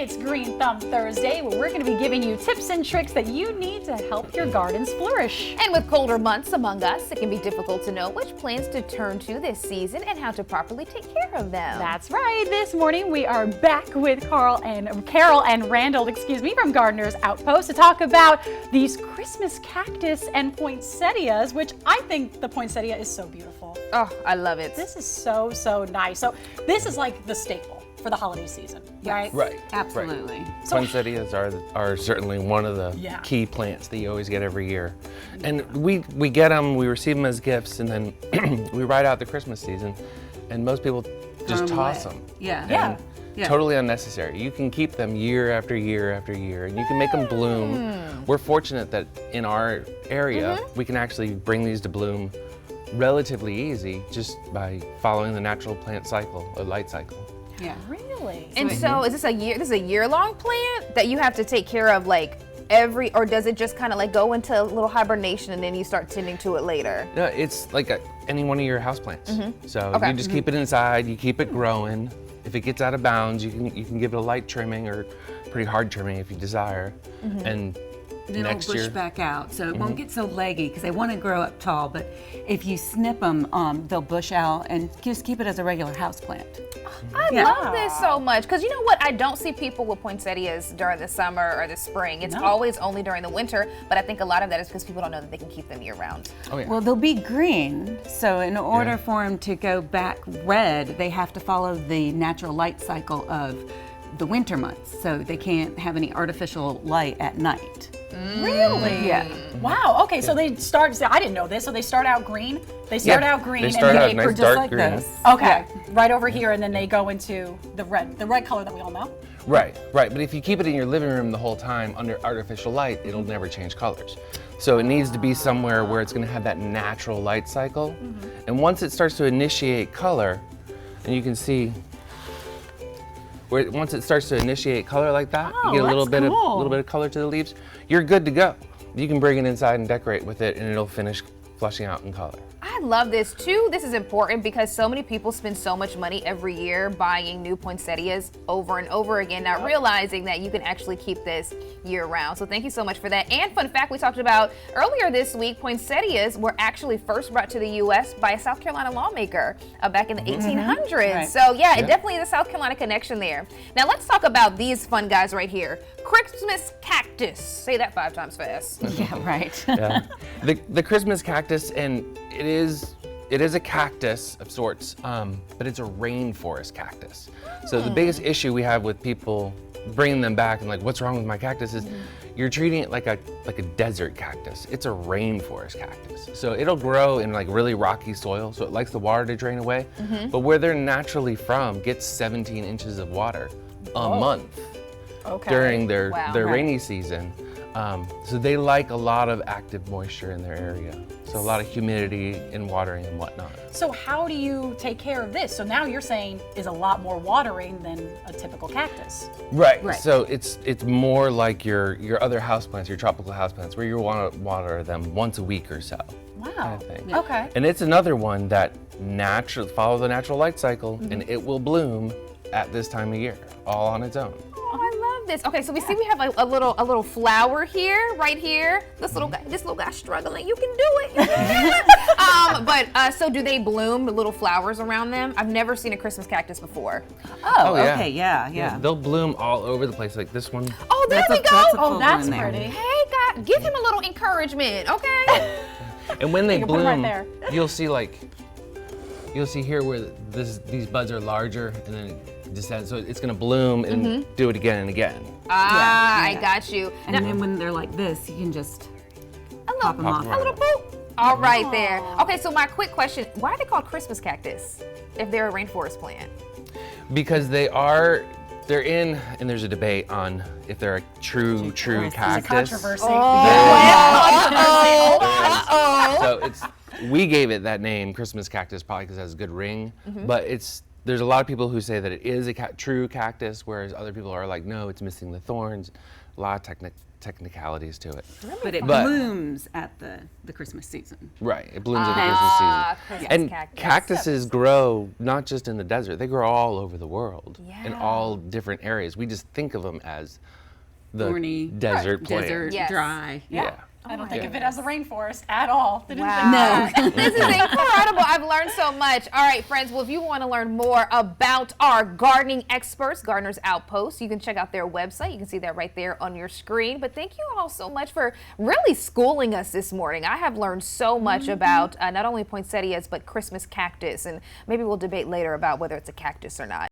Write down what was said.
It's Green Thumb Thursday, where we're going to be giving you tips and tricks that you need to help your gardens flourish. And with colder months among us, it can be difficult to know which plants to turn to this season and how to properly take care of them. That's right. This morning we are back with Carol and Randall, from Gardener's Outpost to talk about these Christmas cactus and poinsettias, which I think the poinsettia is so beautiful. Oh, I love it. This is so nice. So this is like the staple for the holiday season, right? Right. Absolutely. Right. Poinsettias are certainly one of the key plants that you always get every year. And we get them, we receive them as gifts, and then we ride out the Christmas season, and most people just toss them. Yeah. Totally unnecessary. You can keep them year after year after year, and you can make them bloom. We're fortunate that in our area, we can actually bring these to bloom relatively easy just by following the natural plant cycle, or light cycle. Yeah. Really? And so is this a year-long plant that you have to take care of like or does it just kind of like go into a little hibernation and then you start tending to it later? No, it's like any one of your houseplants. So Okay. you just keep it inside, you keep it growing. If it gets out of bounds, you can give it a light trimming or pretty hard trimming if you desire. And Then it'll bush back out, so it won't get so leggy because they want to grow up tall. But if you snip them, they'll bush out, and just keep it as a regular house plant. I love this so much because you know what? I don't see people with poinsettias during the summer or the spring. It's always only during the winter, but I think a lot of that is because people don't know that they can keep them year round. oh yeah. Well, they'll be green, so in order for them to go back red, they have to follow the natural light cycle of the winter months, so they can't have any artificial light at night. Really? Yeah. Wow. Okay, so they start. I didn't know this. So they start out green. They start out green, They start and out nice just dark like green. this. okay, right over here, and then they go into the red color that we all know. Right. But if you keep it in your living room the whole time under artificial light, it'll never change colors. So it needs to be somewhere where it's going to have that natural light cycle. And once it starts to initiate color, and you can see once it starts to initiate color like that, you get a little bit of color to the leaves. You're good to go. You can bring it inside and decorate with it, and it'll finish flushing out in color. I love this too. This is important because so many people spend so much money every year buying new poinsettias over and over again, not realizing that you can actually keep this year round. So thank you so much for that. And fun fact we talked about earlier this week, poinsettias were actually first brought to the U.S. by a South Carolina lawmaker back in the 1800s. Right. So yeah, it definitely is a South Carolina connection there. Now let's talk about these fun guys right here. Christmas cactus. Say that 5 times fast. Yeah, right. Yeah. The Christmas cactus, and it is a cactus of sorts, but it's a rainforest cactus. So the biggest issue we have with people bringing them back and like, what's wrong with my cactus is you're treating it like a desert cactus. It's a rainforest cactus. So it'll grow in like really rocky soil, so it likes the water to drain away. But where they're naturally from gets 17 inches of water a month during their rainy season. So they like a lot of active moisture in their area. So a lot of humidity and watering and whatnot. So how do you take care of this? So now you're saying is a lot more watering than a typical cactus. Right. So it's more like your other houseplants, your tropical houseplants, where you want to water them once a week or so. Wow. Kind of thing. Okay. And it's another one that follow the natural light cycle, and it will bloom at this time of year, all on its own. Oh, I love this. Okay, so we see we have a little flower here, right here. This little guy's struggling. You can do it. You can do it. But so do they bloom the little flowers around them? I've never seen a Christmas cactus before. Oh, yeah. Okay, yeah. They'll bloom all over the place, like this one. Oh, there we go. Oh, That's pretty. Hey, God, give him a little encouragement, okay? And when they You can put it right bloom, there. you'll see here where these buds are larger, and then it descends. So it's gonna bloom and do it again and again. I got you. And then when they're like this, you can just pop them off. A little poop. All right there. Okay, so my quick question, why are they called Christmas cactus if they're a rainforest plant? Because they're in, and there's a debate on if they're a true cactus. Controversy. So we gave it that name, Christmas cactus, probably because it has a good ring, but it's there's a lot of people who say that it is a true cactus, whereas other people are like, no, it's missing the thorns. A lot of technicalities to it. But it But- blooms at the Christmas season. Right, it blooms at the Christmas season. Christmas And cactus. cactuses grow not just in the desert, they grow all over the world in Yeah. all different areas. We just think of them as the Thorny, desert plant. desert, Yes. dry. Yeah. I don't think Yeah. of it as a rainforest at all. Didn't Wow. think This is incredible. I've learned so much. All right, friends. Well, if you want to learn more about our gardening experts, Gardener's Outpost, you can check out their website. You can see that right there on your screen. But thank you all so much for really schooling us this morning. I have learned so much about not only poinsettias, but Christmas cactus. And maybe we'll debate later about whether it's a cactus or not.